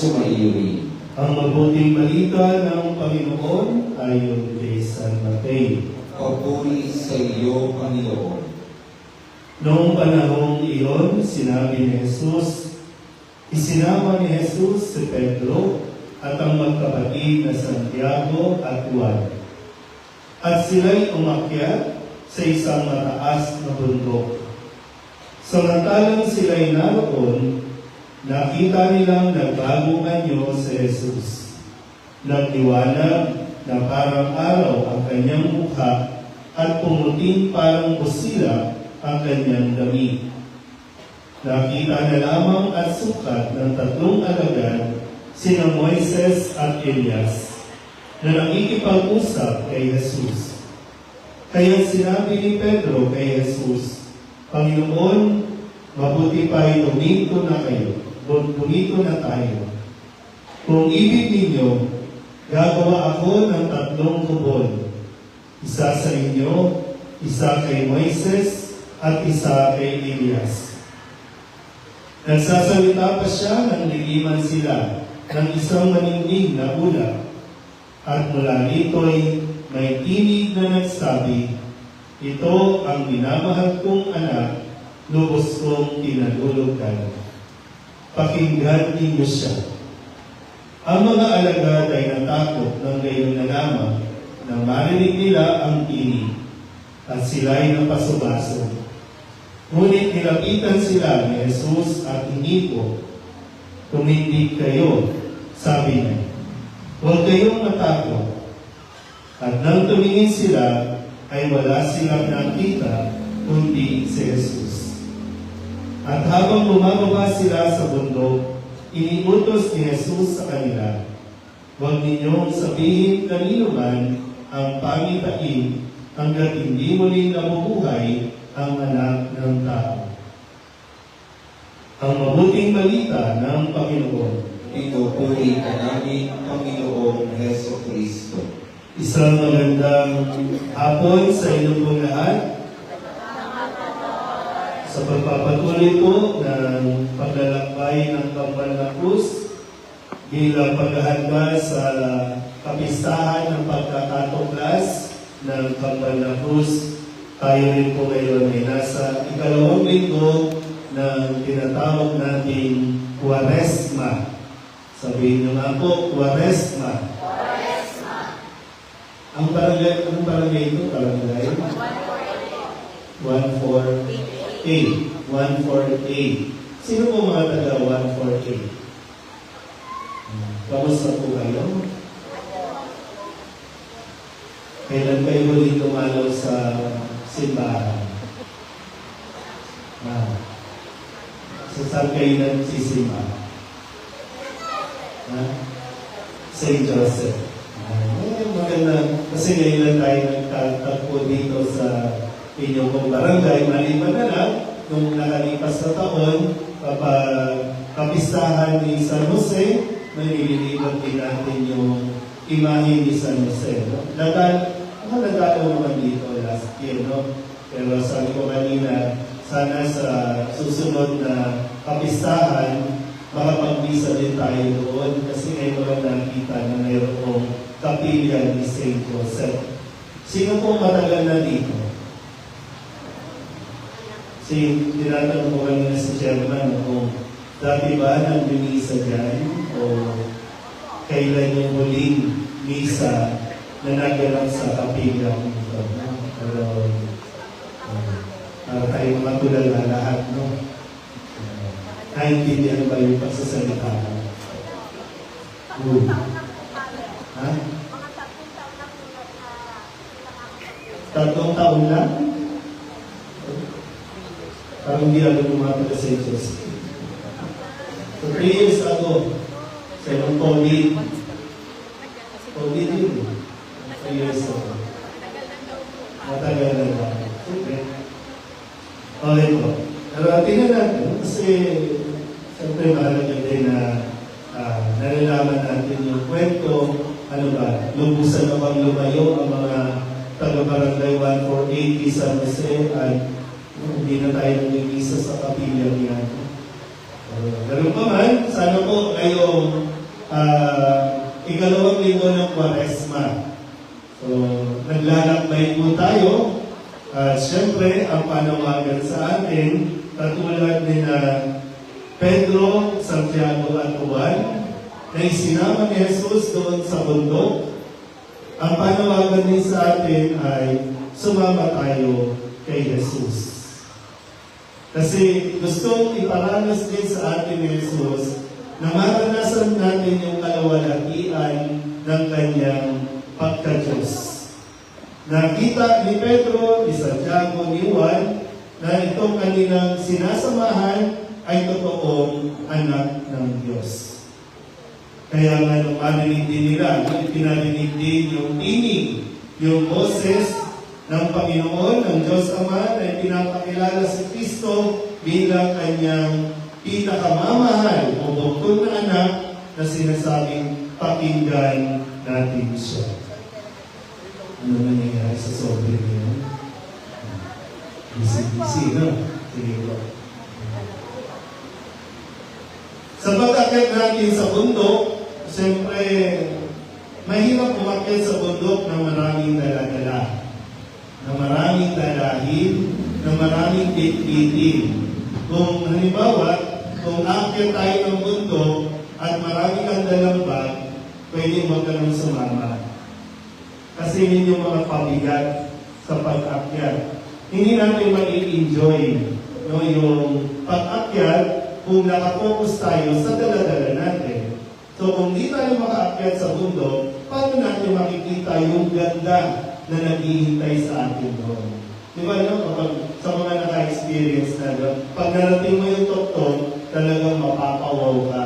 sumaiwi. Ang mabuting balita ng Panginoon ayon kay San Mateo. Papuri sa iyo, Panginoon. Noong panahong iyon, sinabi ni Jesus, isinama ni Jesus si Pedro at ang magkapatid na Santiago at Juan. At sila'y umakyat sa isang mataas na bundok. Samantalang sila'y naroon, nakita nilang nagbagong anyo si Jesus. Nagliwanag na parang araw ang kanyang mukha at pumuting parang busila ang kanyang damit. Nakita na lamang at sukat ng tatlong alagad, sina Moises at Elias, na nakikipag-usap kay Jesus. Kaya sinabi ni Pedro kay Jesus, Panginoon, mabuti pa'y tumito na kayo, tumito na tayo. Kung ibig ninyo, gagawa ako ng tatlong kubon, isa sa inyo, isa kay Moises, at isa kay Elias. Nagsasalita pa siya nang ligiman sila ng isang maningning na ulat, at mula nito'y may tinig na nagsabi, ito ang minamahal kong anak, lubos kong tinalulugan. Pakinggan ninyo siya. Ang mga alagad ay natakot ng gayon na lamang na marinig nila ang tinig, at sila'y napasubaso. Ngunit nilapitan sila ni Jesus at hinipo, tumindig kayo, sabi niya. Huwag kayong matakot. At nang tumingin sila, ay wala silang nakita, kundi si Jesus. At habang bumababa sila sa bundok, iniutos ni Jesus sa kanila, huwag ninyong sabihin kanino man ang pangitain hanggat hindi muling nabubuhay ang anak ng tao. Ang mabuting balita ng Panginoon. Pinupuri ka namin, Panginoong Heso Kristo. Isang magandang hapon sa inyo pong lahat. Sa pagpapatuloy po ng paglalakbay ng Kambal na Cruz bilang paghahanda sa kapistahan ng pagkakatuklas ng Kambal na Cruz, tayo rin po ngayon ay nasa ikalawang linggo ng tinatawag nating Quaresma. Sabihin nyo nga po, Quaresma. Quaresma. Anong barangay ito? Barangay? 148. 148. Sino po mga taga 148? Kamusta po kayo? Kailan kayo huli dumalaw sa simbahan? So, saan kayo nagsisimba? St. Joseph. Maganda. Kasi ngayon lang tayo nagtatagpo dito sa inyong pong barangay. Maliban na lang, nung nakalipas na taon, kapag kapistahan ni San Jose, nililipat din natin yung imahe ni San Jose. No? Nagkataon naman dito last year, no? Pero sabi ko kanina, sana sa susunod na kapistahan, makapagbisa din tayo doon kasi ngayon lang nakita na mayroong kapilya ni St. Joseph. Sino pong matagal na dito? Tinatanong ko kanina si Chairman kung dati ba nang misa dyan o kailan yung huling misa na naganap sa kapilya nito. Pero para tayo matulala lahat, no? Naintindihan ba yung pagsasalita? Ha? 3 taon lang? Parang hindi agad umapit sa Diyos. So 3 years ago, sa nung COVID yun. 3 years ago. Matagal na ba? Okay po. Pero tingnan natin, kasi siyempre mahalaga din na nalalaman natin yung kwento, ano ba, lubusan na bang lumayo ang mga taga-barangay 148 San Jose at hindi na tayo nangingisa sa kapilyang yan. Ganun pa man, sana po ngayong ikalawang linggo ng Kwaresma. So, naglalakbay po tayo. Siyempre, ang panawagan sa atin, katulad ni na Pedro, Santiago at Juan, na isinama ni Jesus doon sa bundok. Ang panawagan din sa atin ay sumama tayo kay Jesus. Kasi gustong iparanas din sa atin ni Jesus na maranasan natin yung kalawalakian ng kanyang pagka-Diyos. Nakita ni Pedro, ni Santiago, ni Juan na itong kanilang sinasamahan ay totoong anak ng Diyos. Kaya nga nung marinig din nila, pinarinig din yung tinig, yung boses ng Panginoon, ng Diyos Ama, na pinapakilala si Kristo bilang kanyang pinakamamahal o bukod na anak na sinasabing pakinggan natin siya. Ano nangyayari sa sobre niyo? Busy-busy, no? Sige po. Sa pag-akyat natin sa bundok, siyempre, mahirap umakyat sa bundok ng maraming dala-dala, na maraming dalahin, na maraming bit-bitin. Kung halimbawa, kung akyat tayo ng bundok at maraming kang dalang bag, pwede huwag ka nang sumama. Kasi yun yung mga pabigat sa pag-akyat. Hindi natin ma-enjoy yung pag-akyat kung nakapokus tayo sa dala-dala natin. So kung di tayo makaakyat sa bundok, paano natin makikita yung ganda na naghihintay sa atin doon? Di ba kapag sa mga naka-experience na doon, pag narating mo yung tuktok, talagang mapapawaw ka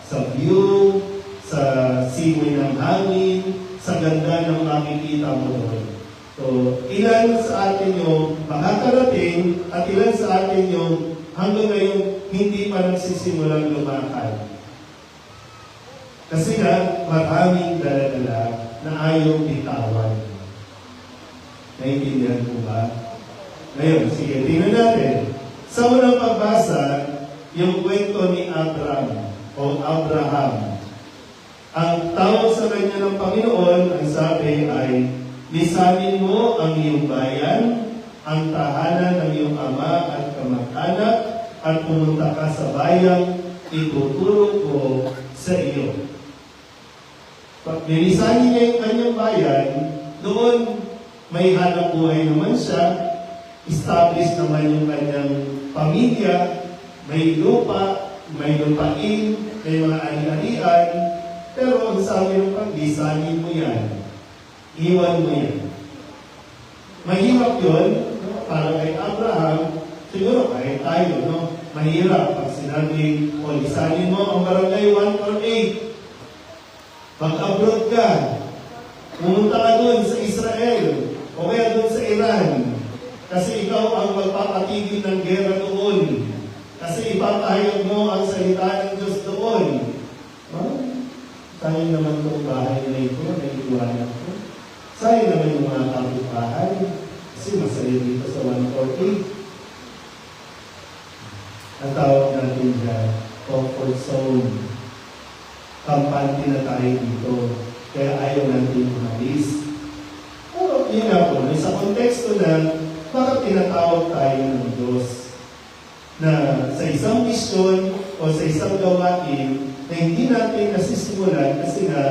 sa view, sa simoy ng hangin, sa ganda ng makikita mo doon. So, ilan sa atin yung makakarating at ilan sa atin yung hanggang ngayon hindi pa nagsisimulang lumakad. Kasi nga, maraming dala-dala na ayaw bitawan. Naiintindihan po ba? Ngayon, sige, tingnan natin. Sa unang pagbasa, yung kwento ni Abraham o Abraham. Ang tawag sa kanya ng Panginoon, ang sabi ay, lisanin mo ang iyong bayan, ang tahanan ng iyong ama at kamag-anak, at pumunta ka sa bayang ituturo ko sa iyo. Pag nilisanin niya yung kanyang bayan, doon may hanap buhay naman siya, established naman yung kanyang pamilya, may lupa, may lupain, may mga ari-arian, pero ang sabi ng paglisanin mo yan, iwan mo yan. Mahirap yun, para kay Abraham, siguro kahit tayo, no? Mahirap pag sinabi, o lisanin mo ang barangay 148. Pag-abroad ka, pumunta ka doon sa Israel, o kaya doon sa Iran, kasi ikaw ang magpapatigil ng gera doon. Kasi ipapahayag mo ang salita ng Diyos doon. Sayang naman itong bahay na ito, na iiwanan ko. Sayang naman yung mga kapitbahay. Kasi masaya dito sa 148. Ang tawag natin dyan, comfort zone. Kampante na tayo dito. Kaya ayaw natin umalis. Pero yun nga po, sa konteksto na bakit tinatawag tayo ng Diyos na sa isang misyon o sa isang gawain na hindi natin nasisimulan kasi nga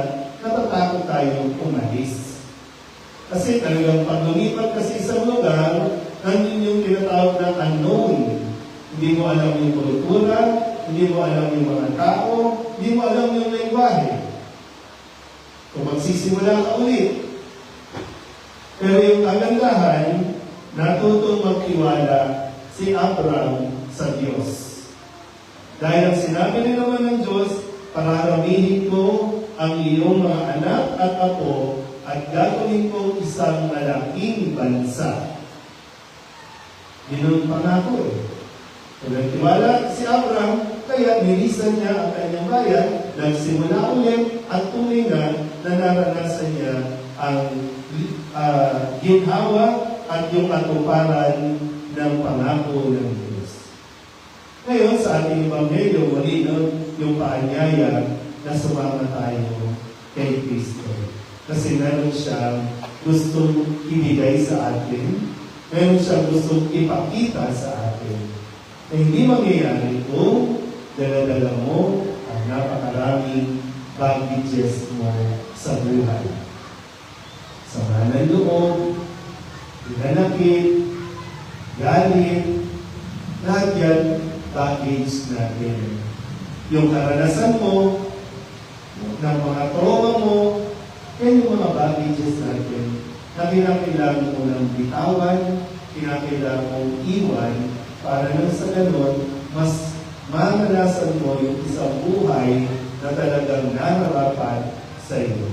natatakot tayong umalis. Kasi talagang pag lumipat ka sa isang lugar, nandun yung tinatawag na unknown. Hindi mo alam yung kultura, hindi mo alam yung mga tao, hindi mo alam yung lengguwahe. Kung magsisimula ka ulit. Pero yung kagandahan, natutong magtiwala si Abraham sa Diyos. Dahil ang sinabi din naman ng Diyos, pararamihin ko ang iyong mga anak at apo at gagawin ko isang malaking bansa. Yun ang pangako eh. Kung nagtiwala si Abraham, kaya nilisan niya ang kanyang bayan, nagsimula ulit at tunay na naranasan niya ang ginhawa at yung katuparan ng pangako ng Diyos. Ngayon, sa ating Ebanghelyo, muli yung paanyaya na sumama tayo kay Kristo. Kasi meron siyang gustong ibigay sa atin, meron siyang gustong ipakita sa atin. Na hindi mangyayari kung dala-dala mo ang napakaraming baggages mo sa buhay. Sama ng loob, pinanakit, galit, lahat yan, baggage natin. Yung karanasan mo, ng mga trauma mo, yan yung mga baggages natin na kinakailangan mo ng bitawan, kinakailangan mong iwan para nang sa ganon, mas mamalasan mo yung isang buhay na talagang nararapat sa iyo.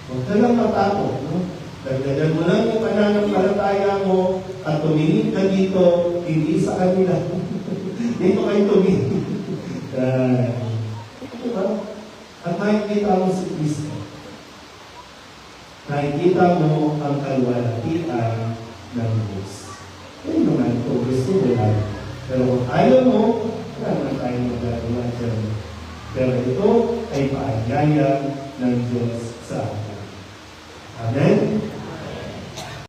Huwag ka lang matakot, no? Dagdagan mo lang yung pananampalataya mo at tumingin ka dito, hindi sa kanila. Dito kayo tumingin. Diba? At makikita mo si Kristo. Nakikita mo ang kalwalatian ng Diyos. Yan naman kung gusto mo lang. Pero kung ayaw mo, wala naman tayong magagawa dyan. Pero ito ay paanyaya ng Diyos sa atin. Amen?